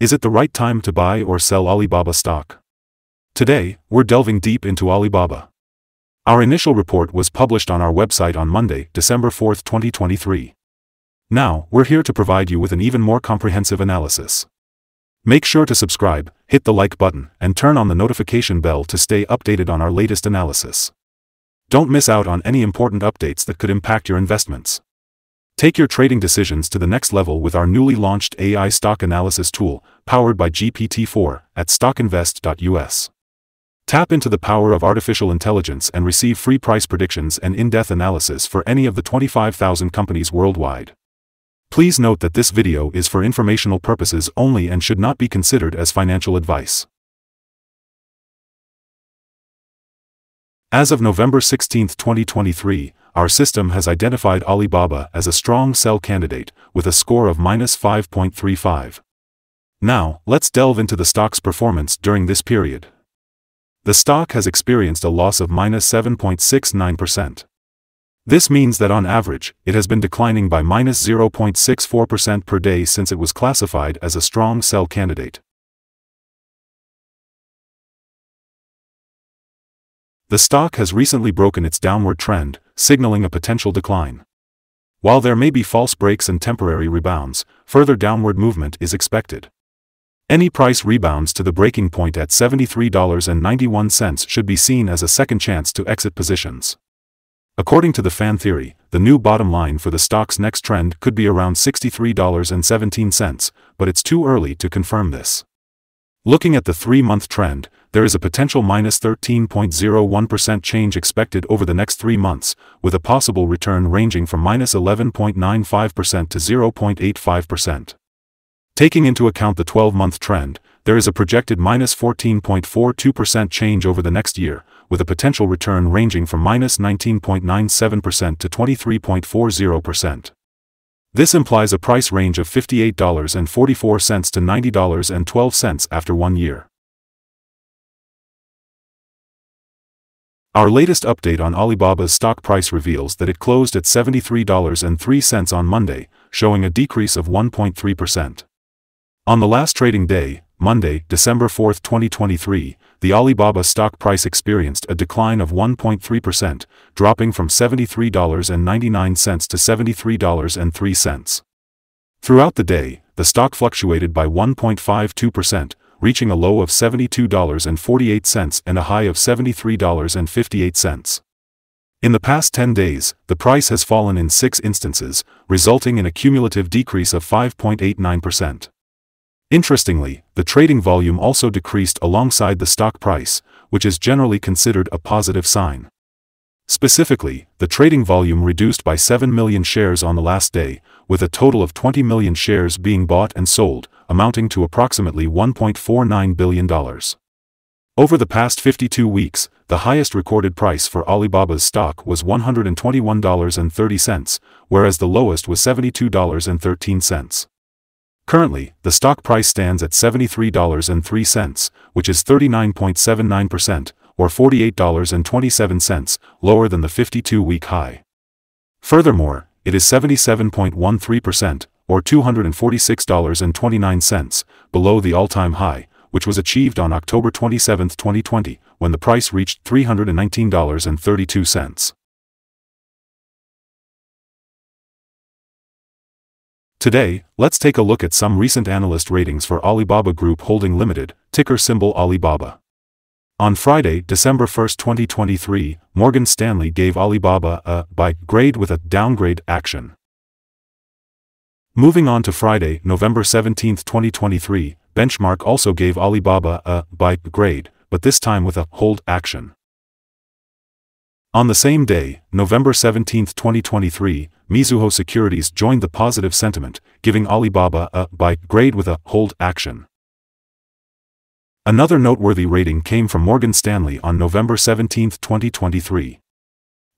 Is it the right time to buy or sell Alibaba stock? Today, we're delving deep into Alibaba. Our initial report was published on our website on Monday, December 4, 2023. Now, we're here to provide you with an even more comprehensive analysis. Make sure to subscribe, hit the like button, and turn on the notification bell to stay updated on our latest analysis. Don't miss out on any important updates that could impact your investments. Take your trading decisions to the next level with our newly launched AI stock analysis tool, powered by GPT-4, at StockInvest.us. Tap into the power of artificial intelligence and receive free price predictions and in-depth analysis for any of the 25,000 companies worldwide. Please note that this video is for informational purposes only and should not be considered as financial advice. As of November 16, 2023, our system has identified Alibaba as a strong sell candidate, with a score of -5.35. Now, let's delve into the stock's performance during this period. The stock has experienced a loss of -7.69%. This means that on average, it has been declining by -0.64% per day since it was classified as a strong sell candidate. The stock has recently broken its downward trend, signaling a potential decline. While there may be false breaks and temporary rebounds, further downward movement is expected. Any price rebounds to the breaking point at $73.91 should be seen as a second chance to exit positions. According to the fan theory, the new bottom line for the stock's next trend could be around $63.17, but it's too early to confirm this. Looking at the 3-month trend, there is a potential -13.01% change expected over the next 3 months, with a possible return ranging from -11.95% to 0.85%. Taking into account the 12-month trend, there is a projected -14.42% change over the next year, with a potential return ranging from -19.97% to 23.40%. This implies a price range of $58.44 to $90.12 after 1 year. Our latest update on Alibaba's stock price reveals that it closed at $73.03 on Monday, showing a decrease of 1.3%. On the last trading day, Monday, December 4, 2023, the Alibaba stock price experienced a decline of 1.3%, dropping from $73.99 to $73.03. Throughout the day, the stock fluctuated by 1.52%, reaching a low of $72.48 and a high of $73.58. In the past 10 days, the price has fallen in 6 instances, resulting in a cumulative decrease of 5.89%. Interestingly, the trading volume also decreased alongside the stock price, which is generally considered a positive sign. Specifically, the trading volume reduced by 7 million shares on the last day, with a total of 20 million shares being bought and sold, amounting to approximately $1.49 billion. Over the past 52 weeks, the highest recorded price for Alibaba's stock was $121.30, whereas the lowest was $72.13. Currently, the stock price stands at $73.03, which is 39.79%, or $48.27, lower than the 52-week high. Furthermore, it is 77.13%, or $246.29, below the all-time high, which was achieved on October 27, 2020, when the price reached $319.32. Today, let's take a look at some recent analyst ratings for Alibaba Group Holding Limited, ticker symbol Alibaba. On Friday, December 1, 2023, Morgan Stanley gave Alibaba a buy grade with a downgrade action. Moving on to Friday, November 17, 2023, Benchmark also gave Alibaba a buy grade, but this time with a hold action. On the same day, November 17, 2023, Mizuho Securities joined the positive sentiment, giving Alibaba a buy grade with a hold action. Another noteworthy rating came from Morgan Stanley on November 17, 2023.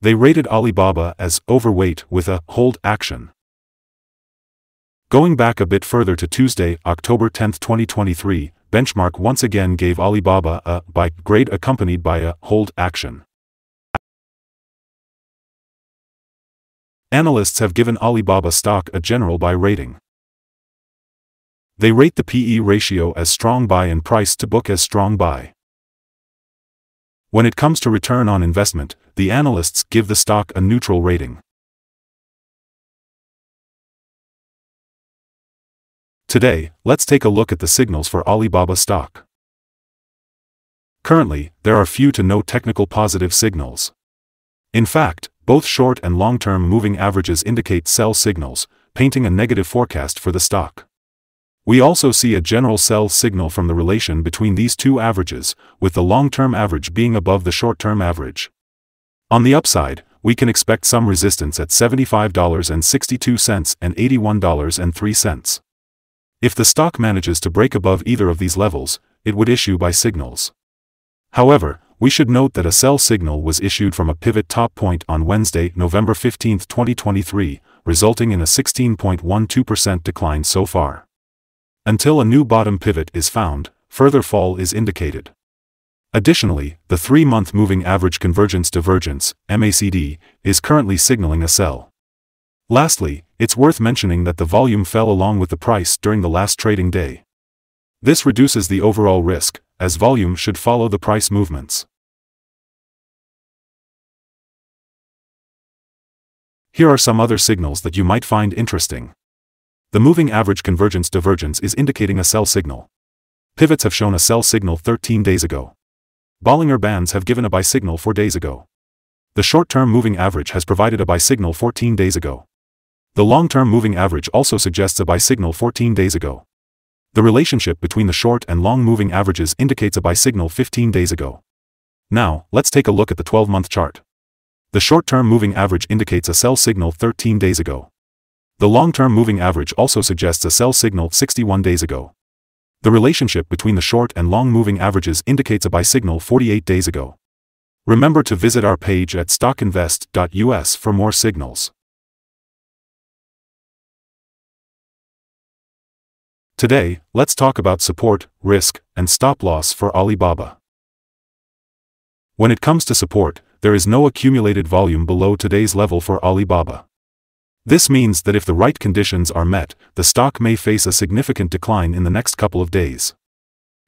They rated Alibaba as overweight with a hold action. Going back a bit further to Tuesday, October 10, 2023, Benchmark once again gave Alibaba a buy grade accompanied by a hold action. Analysts have given Alibaba stock a general buy rating. They rate the PE ratio as strong buy and price to book as strong buy. When it comes to return on investment, the analysts give the stock a neutral rating. Today, let's take a look at the signals for Alibaba stock. Currently, there are few to no technical positive signals. In fact, both short and long-term moving averages indicate sell signals, painting a negative forecast for the stock. We also see a general sell signal from the relation between these two averages, with the long-term average being above the short-term average. On the upside, we can expect some resistance at $75.62 and $81.03. If the stock manages to break above either of these levels, it would issue buy signals. However, we should note that a sell signal was issued from a pivot top point on Wednesday, November 15, 2023, resulting in a 16.12% decline so far. Until a new bottom pivot is found, further fall is indicated. Additionally, the 3-month moving average convergence divergence, MACD, is currently signaling a sell. Lastly, it's worth mentioning that the volume fell along with the price during the last trading day. This reduces the overall risk, as volume should follow the price movements. Here are some other signals that you might find interesting. The moving average convergence divergence is indicating a sell signal. Pivots have shown a sell signal 13 days ago. Bollinger Bands have given a buy signal 4 days ago. The short-term moving average has provided a buy signal 14 days ago. The long-term moving average also suggests a buy signal 14 days ago. The relationship between the short and long moving averages indicates a buy signal 15 days ago. Now, let's take a look at the 12-month chart. The short-term moving average indicates a sell signal 13 days ago. The long-term moving average also suggests a sell signal 61 days ago. The relationship between the short and long moving averages indicates a buy signal 48 days ago. Remember to visit our page at StockInvest.us for more signals. Today, let's talk about support, risk, and stop loss for Alibaba. When it comes to support, there is no accumulated volume below today's level for Alibaba. This means that if the right conditions are met, the stock may face a significant decline in the next couple of days.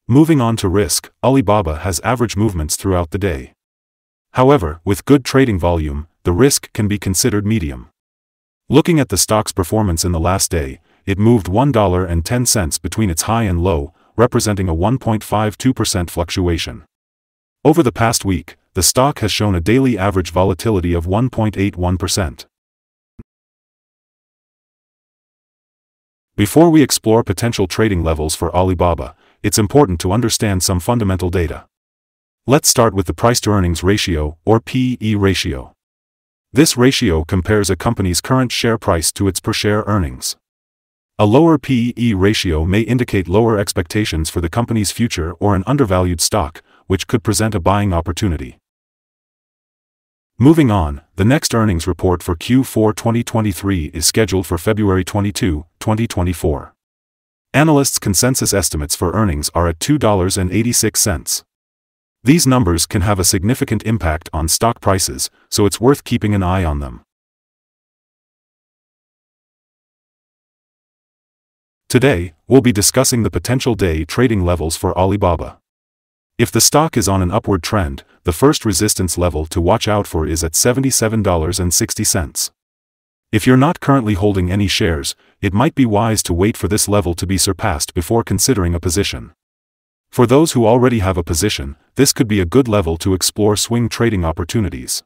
Moving on to risk, Alibaba has average movements throughout the day. However, with good trading volume, the risk can be considered medium. Looking at the stock's performance in the last day, it moved $1.10 between its high and low, representing a 1.52% fluctuation. Over the past week, the stock has shown a daily average volatility of 1.81%. Before we explore potential trading levels for Alibaba, it's important to understand some fundamental data. Let's start with the price-to-earnings ratio, or PE ratio. This ratio compares a company's current share price to its per-share earnings. A lower PE ratio may indicate lower expectations for the company's future or an undervalued stock, which could present a buying opportunity. Moving on, the next earnings report for Q4 2023 is scheduled for February 22, 2024. Analysts' consensus estimates for earnings are at $2.86. These numbers can have a significant impact on stock prices, so it's worth keeping an eye on them. Today, we'll be discussing the potential day trading levels for Alibaba. If the stock is on an upward trend, the first resistance level to watch out for is at $77.60. If you're not currently holding any shares, it might be wise to wait for this level to be surpassed before considering a position. For those who already have a position, this could be a good level to explore swing trading opportunities.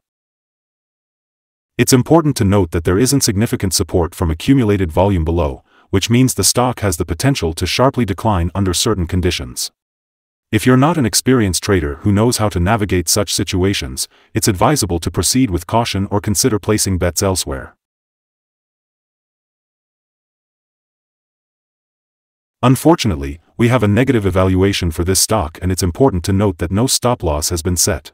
It's important to note that there isn't significant support from accumulated volume below, which means the stock has the potential to sharply decline under certain conditions. If you're not an experienced trader who knows how to navigate such situations, it's advisable to proceed with caution or consider placing bets elsewhere. Unfortunately, we have a negative evaluation for this stock, and it's important to note that no stop loss has been set.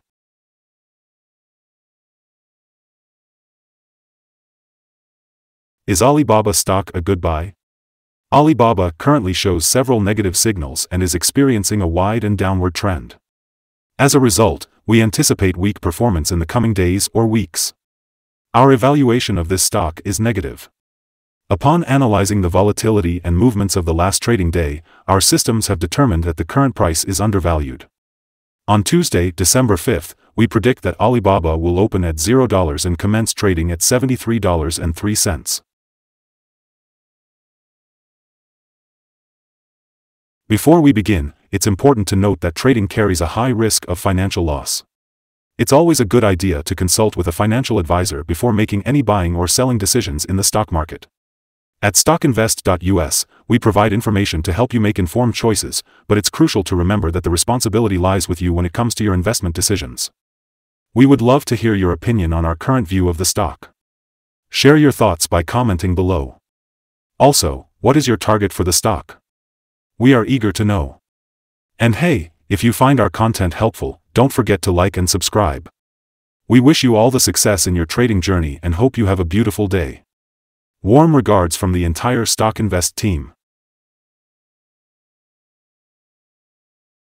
Is Alibaba stock a good buy? Alibaba currently shows several negative signals and is experiencing a wide and downward trend. As a result, we anticipate weak performance in the coming days or weeks. Our evaluation of this stock is negative. Upon analyzing the volatility and movements of the last trading day, our systems have determined that the current price is undervalued. On Tuesday, December 5th, we predict that Alibaba will open at $0 and commence trading at $73.03. Before we begin, it's important to note that trading carries a high risk of financial loss. It's always a good idea to consult with a financial advisor before making any buying or selling decisions in the stock market. At StockInvest.us, we provide information to help you make informed choices, but it's crucial to remember that the responsibility lies with you when it comes to your investment decisions. We would love to hear your opinion on our current view of the stock. Share your thoughts by commenting below. Also, what is your target for the stock? We are eager to know. And hey, if you find our content helpful, don't forget to like and subscribe. We wish you all the success in your trading journey and hope you have a beautiful day. Warm regards from the entire StockInvest team.